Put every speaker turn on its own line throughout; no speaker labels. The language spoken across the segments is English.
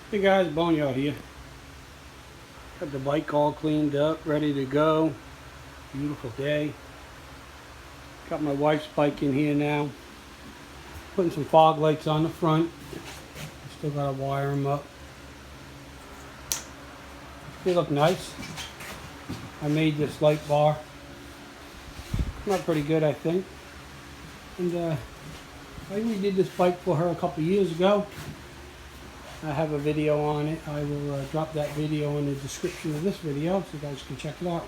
Hey guys, Boneyard here. Got the bike all cleaned up, ready to go. Beautiful day. Got my wife's bike in here now. Putting some fog lights on the front. Still gotta wire them up. They look nice. I made this light bar. Come out pretty good, I think. And I redid this bike for her a couple years ago. I have a video on it. I will drop that video in the description of this video so you guys can check it out.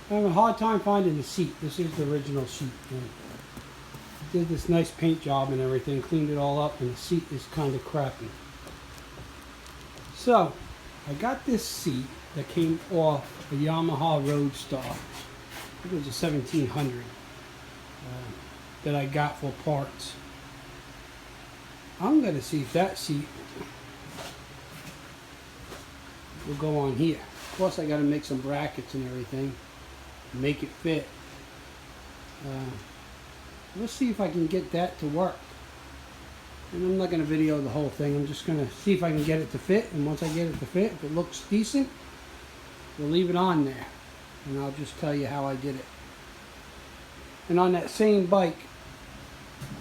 I'm having a hard time finding the seat. This is the original seat. Did this nice paint job and everything, cleaned it all up, and the seat is kind of crappy. So, I got this seat that came off a Yamaha Road Star. I think it was a 1700 that I got for parts. I'm going to see if that seat will go on here. Of course, I got to make some brackets and everything, make it fit. Let's see if I can get that to work. And I'm not going to video the whole thing. I'm just going to see if I can get it to fit. And once I get it to fit, if it looks decent, we'll leave it on there. And I'll just tell you how I did it. And on that same bike,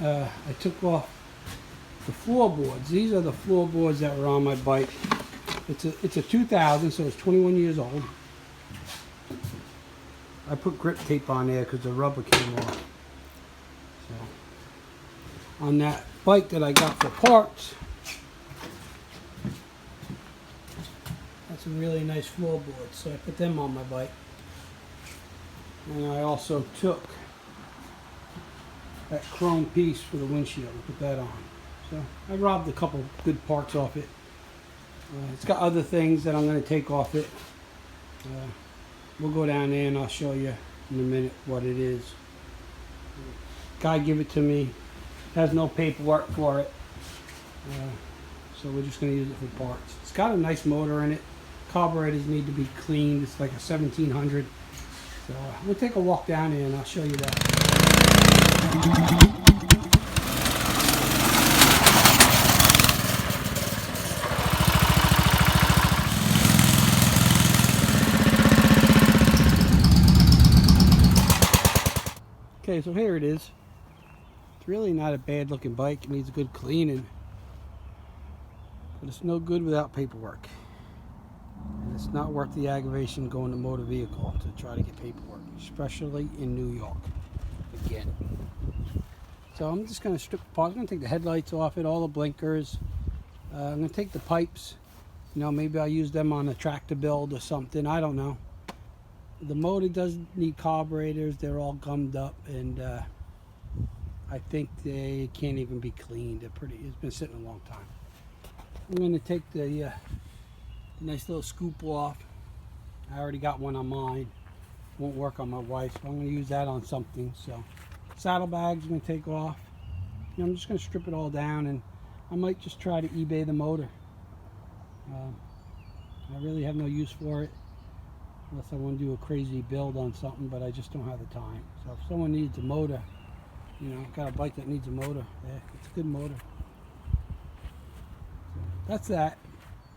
I took off the floorboards. These are the floorboards that were on my bike. It's a 2000, so it's 21 years old. I put grip tape on there because the rubber came off. So, on that bike that I got for parts, that's some really nice floorboards. So I put them on my bike. And I also took that chrome piece for the windshield and put that on. So I robbed a couple good parts off it. It's got other things that I'm going to take off it. We'll go down there and I'll show you in a minute what it is. Guy give it to me. Has no paperwork for it. So we're just going to use it for parts. It's got a nice motor in it. Carburetors need to be cleaned. It's like a 1700. So we'll take a walk down there and I'll show you that. Okay, so here it is. It's really not a bad looking bike. It needs a good cleaning. But it's no good without paperwork. And it's not worth the aggravation going to motor vehicle to try to get paperwork, especially in New York. Again. So I'm just going to strip apart. I'm going to take the headlights off it, all the blinkers. I'm going to take the pipes. You know, maybe I'll use them on a tractor build or something. I don't know. The motor does need carburetors. They're all gummed up, and I think they can't even be cleaned. It's been sitting a long time. I'm going to take the nice little scoop off. I already got one on mine. Won't work on my wife's, but I'm going to use that on something. So saddlebags I'm going to take off. I'm just going to strip it all down, and I might just try to eBay the motor. I really have no use for it unless I want to do a crazy build on something, but I just don't have the time. So if someone needs a motor, you know, got a bike that needs a motor, yeah, it's a good motor. So that's that.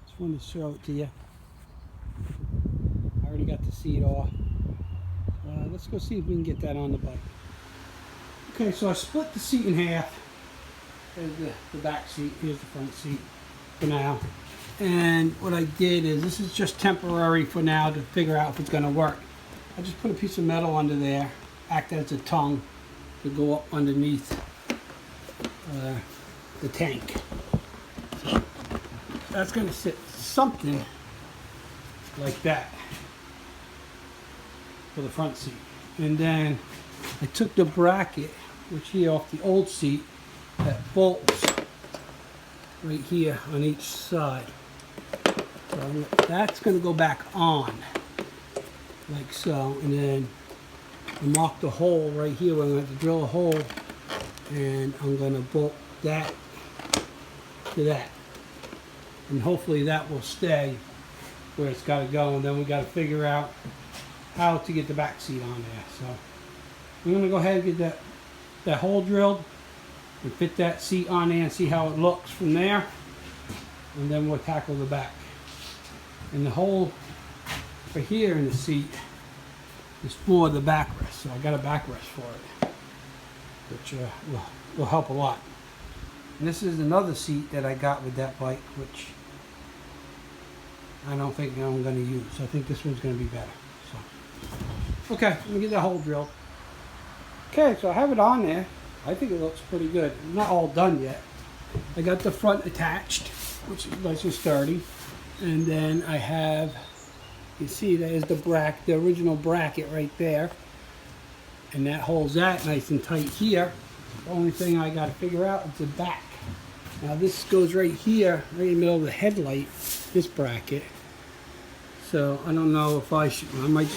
Just wanted to show it to you. I already got the seat off. Let's go see if we can get that on the bike. Okay, so I split the seat in half. There's the back seat. Here's the front seat for now. And what I did is, this is just temporary for now to figure out if it's going to work. I just put a piece of metal under there, act as a tongue to go up underneath the tank. So that's going to sit something like that for the front seat. And then I took the bracket, which here off the old seat, that bolts right here on each side. So that's going to go back on, like so, and then I marked the hole right here where I'm going to have to drill a hole, and I'm going to bolt that to that. And hopefully that will stay where it's got to go, and then we got to figure out how to get the back seat on there. So I'm going to go ahead and get that hole drilled and fit that seat on there and see how it looks from there. and then we'll tackle the back. And the hole for here in the seat is for the backrest, so I got a backrest for it, which will help a lot. And this is another seat that I got with that bike, which I don't think I'm going to use. I think this one's going to be better. So, okay, let me get that hole drilled. Okay, so I have it on there. I think it looks pretty good. I'm not all done yet. I got the front attached, which is nice and sturdy. And then I have, you see there's the original bracket right there. And that holds that nice and tight here. The only thing I got to figure out is the back. Now this goes right here, right in the middle of the headlight, this bracket. So I don't know if I might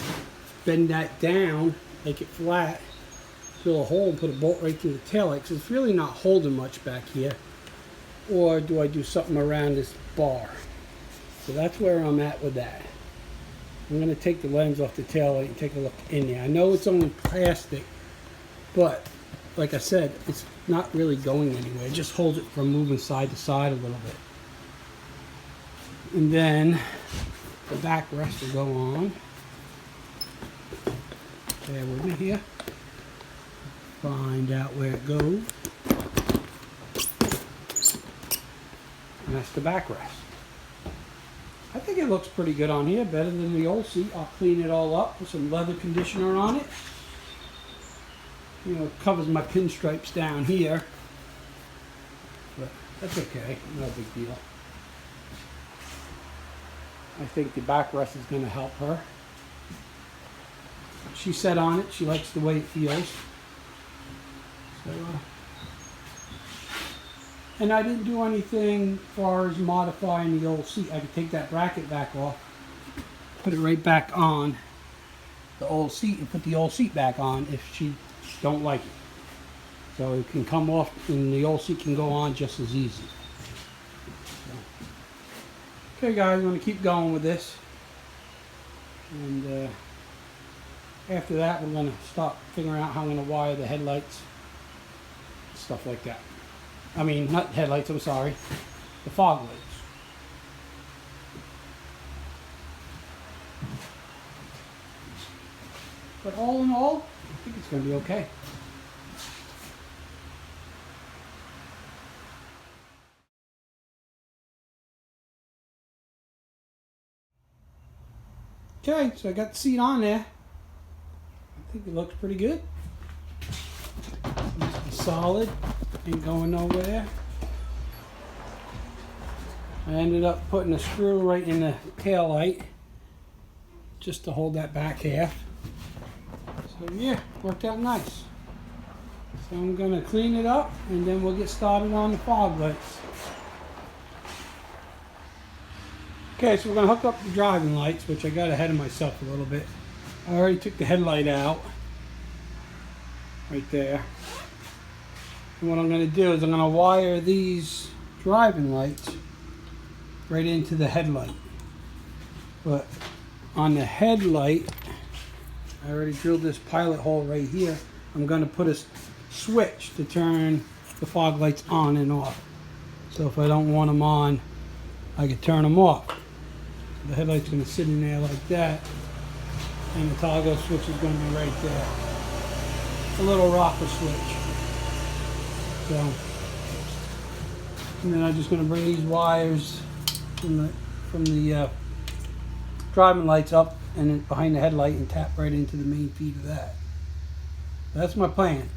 bend that down, make it flat, drill a hole and put a bolt right through the taillight, because it's really not holding much back here. Or do I do something around this bar? So that's where I'm at with that. I'm going to take the lens off the taillight and take a look in there. I know it's only plastic, but like I said, it's not really going anywhere. It just holds it from moving side to side a little bit. And then the backrest will go on. Bear with me here. Find out where it goes. And that's the backrest. I think it looks pretty good on here, better than the old seat. I'll clean it all up, put some leather conditioner on it. You know, it covers my pinstripes down here, but that's okay, no big deal. I think the backrest is going to help her. She sat on it, she likes the way it feels. So, and I didn't do anything as far as modifying the old seat. I could take that bracket back off, put it right back on the old seat, and put the old seat back on if she don't like it. So it can come off and the old seat can go on just as easy. So. Okay guys, I'm going to keep going with this. And after that we're going to start figuring out how I'm going to wire the headlights. Stuff like that. I mean, not headlights, I'm sorry. The fog lights. But all in all, I think it's going to be okay. Okay, so I got the seat on there. I think it looks pretty good. It's solid, ain't going nowhere. I ended up putting a screw right in the tail light just to hold that back half. So yeah, worked out nice. So I'm going to clean it up and then we'll get started on the fog lights. Okay, so we're going to hook up the driving lights, which I got ahead of myself a little bit. I already took the headlight out, right there. And what I'm going to do is I'm going to wire these driving lights right into the headlight. But on the headlight, I already drilled this pilot hole right here. I'm going to put a switch to turn the fog lights on and off. So if I don't want them on, I can turn them off. The headlight's going to sit in there like that, and the toggle switch is going to be right there. A little rocker switch. So, and then I'm just going to bring these wires from the driving lights up and then behind the headlight and tap right into the main feed of that. That's my plan.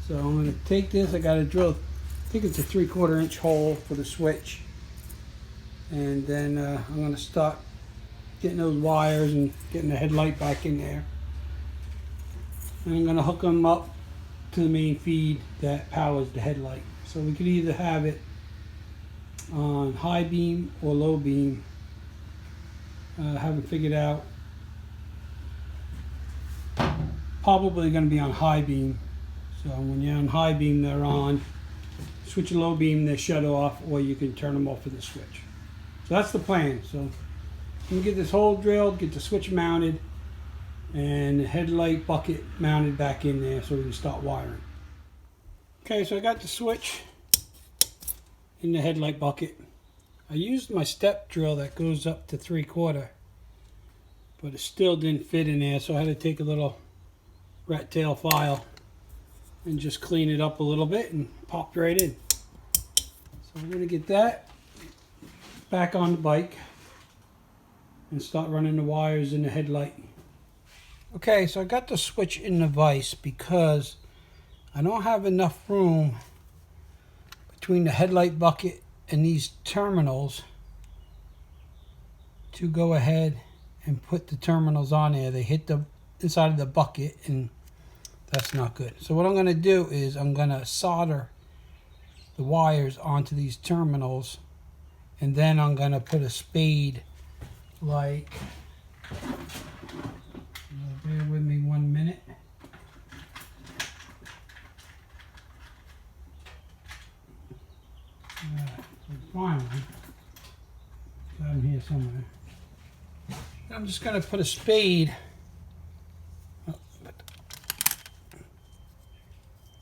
So I'm going to take this. I got to drill. I think it's a 3/4 inch hole for the switch. And then I'm going to start getting those wires and getting the headlight back in there. And I'm going to hook them up to the main feed that powers the headlight. So we could either have it on high beam or low beam. Haven't figured out. Probably going to be on high beam. So when you're on high beam, they're on. Switch low beam, they're shut off, or you can turn them off with the switch. So that's the plan. So I'm going to get this hole drilled, get the switch mounted, and the headlight bucket mounted back in there so we can start wiring. Okay, so I got the switch in the headlight bucket. I used my step drill that goes up to 3/4, but it still didn't fit in there, so I had to take a little rat tail file and just clean it up a little bit and popped right in. So we're going to get that back on the bike and start running the wires in the headlight. Okay, so I got the switch in the vise because I don't have enough room between the headlight bucket and these terminals to go ahead and put the terminals on there. They hit the inside of the bucket and that's not good. So what I'm going to do is I'm going to solder the wires onto these terminals, and then I'm going to put a spade, like, bear with me 1 minute. Finally, got them here somewhere. I'm just going to put a spade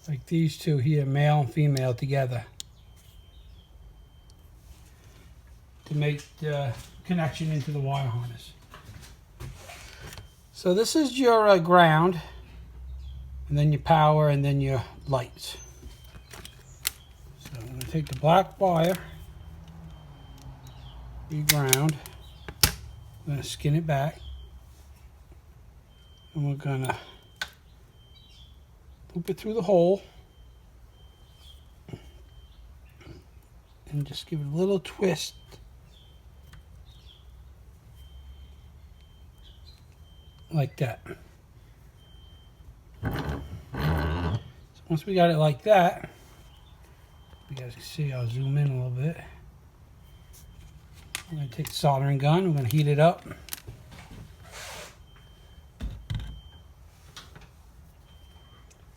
like these two here, male and female, together to make the connection into the wire harness. So this is your ground, and then your power, and then your lights. So I'm going to take the black wire, your ground, I'm going to skin it back, and we're going to loop it through the hole and just give it a little twist. Like that. So once we got it like that, you guys can see, I'll zoom in a little bit. I'm going to take the soldering gun, I'm going to heat it up.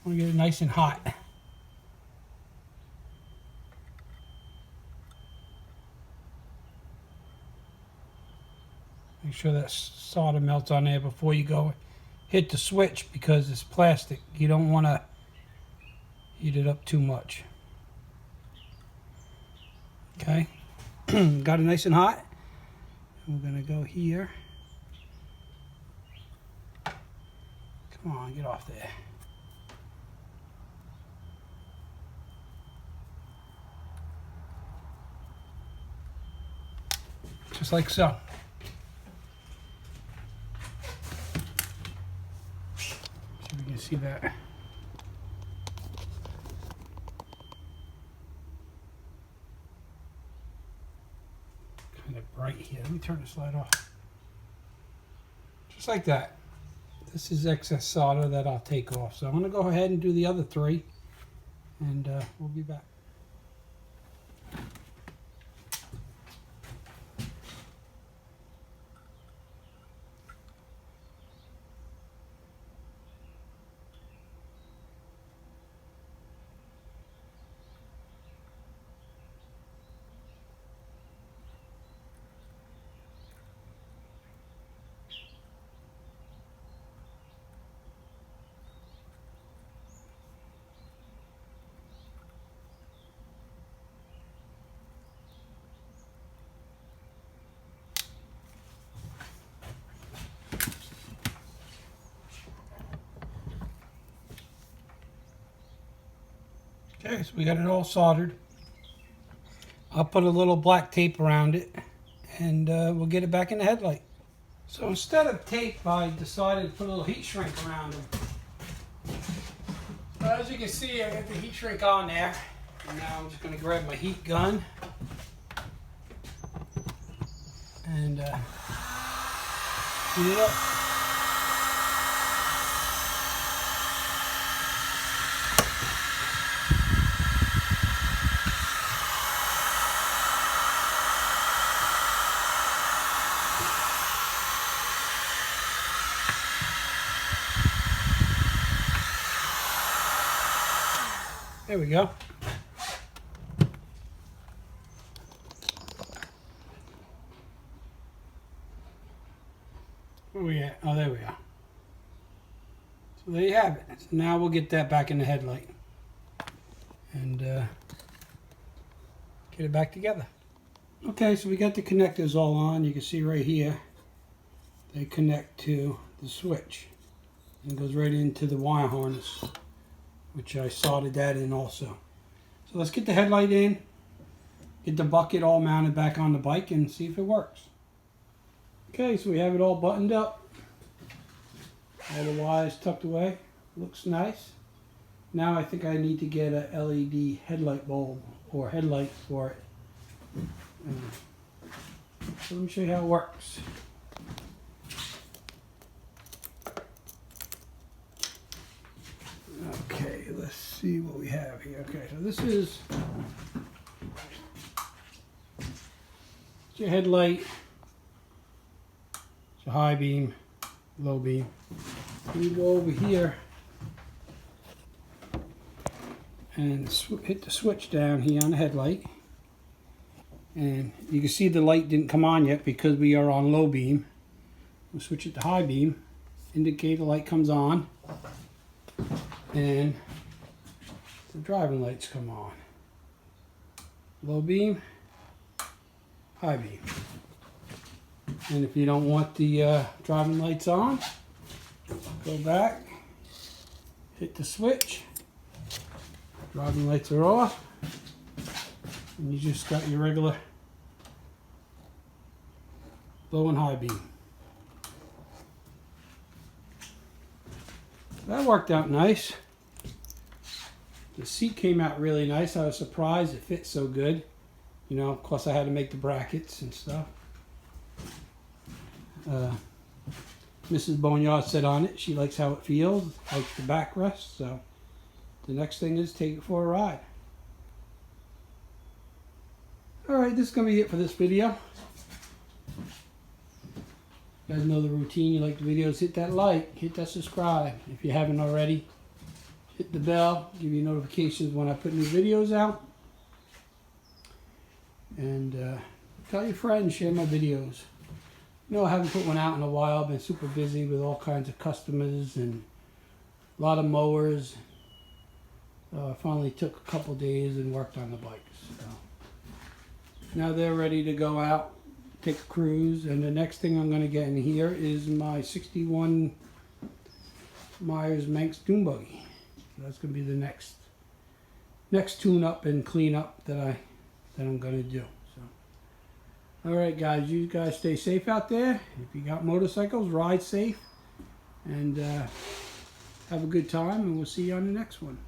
I want to get it nice and hot. Make sure that solder melts on there before you go hit the switch, because it's plastic. You don't want to heat it up too much. Okay, got it nice and hot. We're going to go here. Come on, get off there. Just like so. See if we can see that. Kind of bright here. Let me turn this light off. Just like that. This is excess solder that I'll take off. So I'm going to go ahead and do the other three, and we'll be back. Okay, so we got it all soldered. I'll put a little black tape around it, and we'll get it back in the headlight. So instead of tape, I decided to put a little heat shrink around them. So as you can see, I got the heat shrink on there. And now I'm just going to grab my heat gun and heat it up. There we go. Where are we at? Oh, there we are. So there you have it. So now we'll get that back in the headlight and get it back together. Okay, so we got the connectors all on. You can see right here they connect to the switch and goes right into the wire harness, which I soldered that in also. So let's get the headlight in, get the bucket all mounted back on the bike, and see if it works. Okay, so we have it all buttoned up. All the wires tucked away. Looks nice. Now I think I need to get a LED headlight bulb or headlight for it. So let me show you how it works. Okay, let's see what we have here. Okay, so this is your headlight. It's a high beam, low beam. You go over here and hit the switch down here on the headlight. And you can see the light didn't come on yet because we are on low beam. We'll switch it to high beam. Indicator light comes on. And the driving lights come on. Low beam, high beam. And if you don't want the driving lights on, go back, hit the switch. Driving lights are off. And you just got your regular low and high beam. That worked out nice. The seat came out really nice. I was surprised it fit so good. You know, of course I had to make the brackets and stuff. Mrs. Boneyard said on it, she likes how it feels, likes the backrest, so the next thing is take it for a ride. Alright, this is going to be it for this video. You guys know the routine. You like the videos, hit that like, hit that subscribe. If you haven't already, hit the bell, give you notifications when I put new videos out. And tell your friends, share my videos. You know, I haven't put one out in a while. I've been super busy with all kinds of customers and a lot of mowers. So I finally took a couple days and worked on the bikes. So now they're ready to go out, take a cruise, and the next thing I'm going to get in here is my 61 Myers Manx dune buggy. So that's going to be the next tune up and clean up that I'm going to do. So, all right, guys, you guys stay safe out there. If you got motorcycles, ride safe, and have a good time. And we'll see you on the next one.